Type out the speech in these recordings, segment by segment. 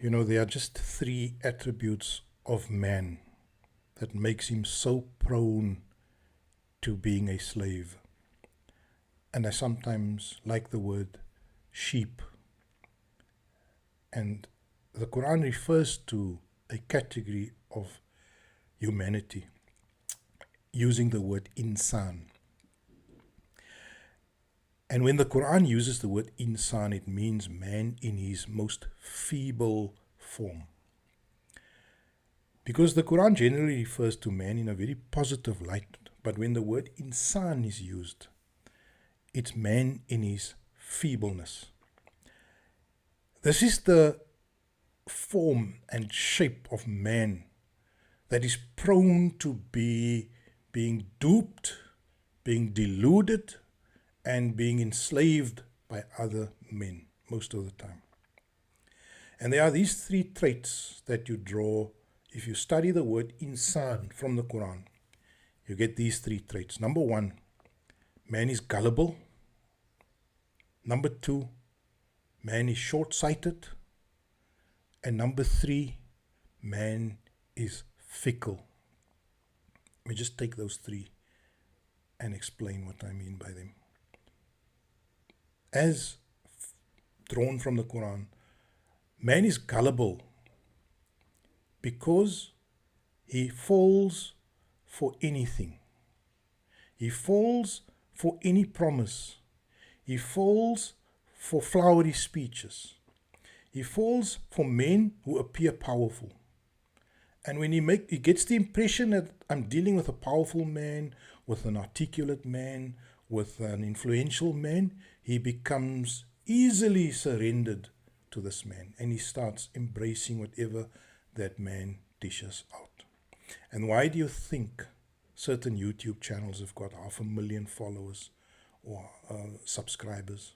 There are just three attributes of man that makes him so prone to being a slave. And I sometimes like the word sheep. And the Qur'an refers to a category of humanity using the word Insan. And when the Qur'an uses the word Insan, it means man in his most feeble form. Because the Qur'an generally refers to man in a very positive light, but when the word Insan is used, it's man in his feebleness. This is the form and shape of man that is prone to being duped, being deluded, and being enslaved by other men most of the time. And there are these three traits that you draw. If you study the word Insan from the Quran, you get these three traits. Number one, man is gullible. Number two, man is short-sighted. And number three, man is fickle. Let me just take those three and explain what I mean by them. As drawn from the Quran, man is gullible because he falls for anything. He falls for any promise. He falls for flowery speeches. He falls for men who appear powerful. And when he gets the impression that I'm dealing with a powerful man, with an articulate man, with an influential man, he becomes easily surrendered to this man, and he starts embracing whatever that man dishes out. And why do you think certain YouTube channels have got 500,000 followers or subscribers?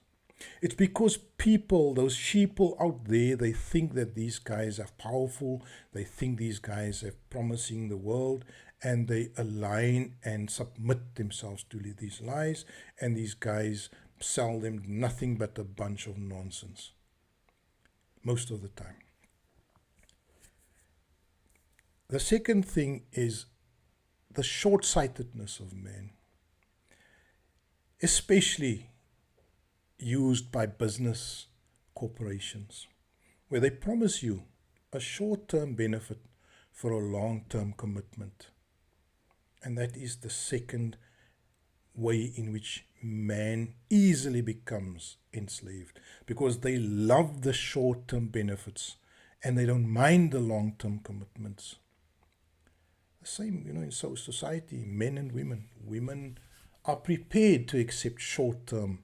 It's because people, those sheeple out there, they think that these guys are powerful, they think these guys are promising the world, and they align and submit themselves to these lies, and these guys sell them nothing but a bunch of nonsense most of the time. The second thing is the short-sightedness of man, especially used by business corporations, where they promise you a short-term benefit for a long-term commitment. And that is the second way in which man easily becomes enslaved, because they love the short-term benefits and they don't mind the long-term commitments. The same, in society, men and women. Women are prepared to accept short-term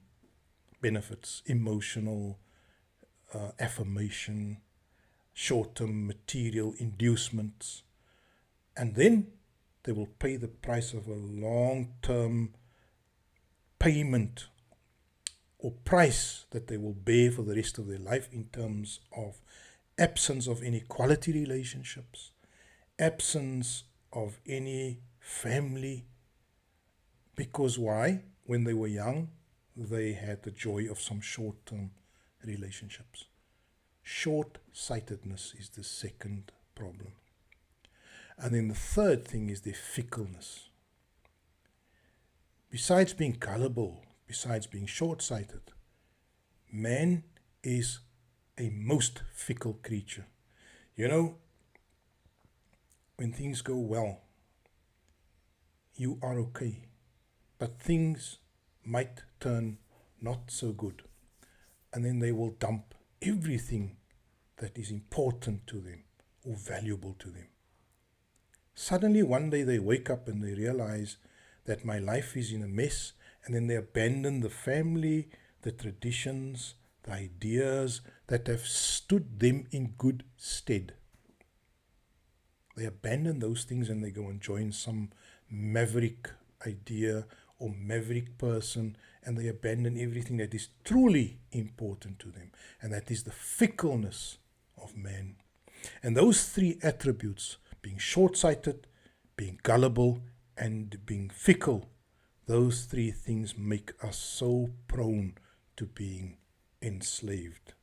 benefits, emotional affirmation, short-term material inducements, and then they will pay the price of a long-term payment or price that they will bear for the rest of their life in terms of absence of any quality relationships, absence of any family. Because why? When they were young, they had the joy of some short-term relationships. Short-sightedness is the second problem. And then the third thing is their fickleness. Besides being gullible, besides being short-sighted, man is a most fickle creature. When things go well, you are okay, but things might turn not so good, and then they will dump everything that is important to them or valuable to them. Suddenly one day they wake up and they realize that my life is in a mess, and then they abandon the family, the traditions, the ideas that have stood them in good stead. They abandon those things and they go and join some maverick idea or maverick person, and they abandon everything that is truly important to them, and that is the fickleness of man. And those three attributes, being short-sighted, being gullible, and being fickle, those three things make us so prone to being enslaved.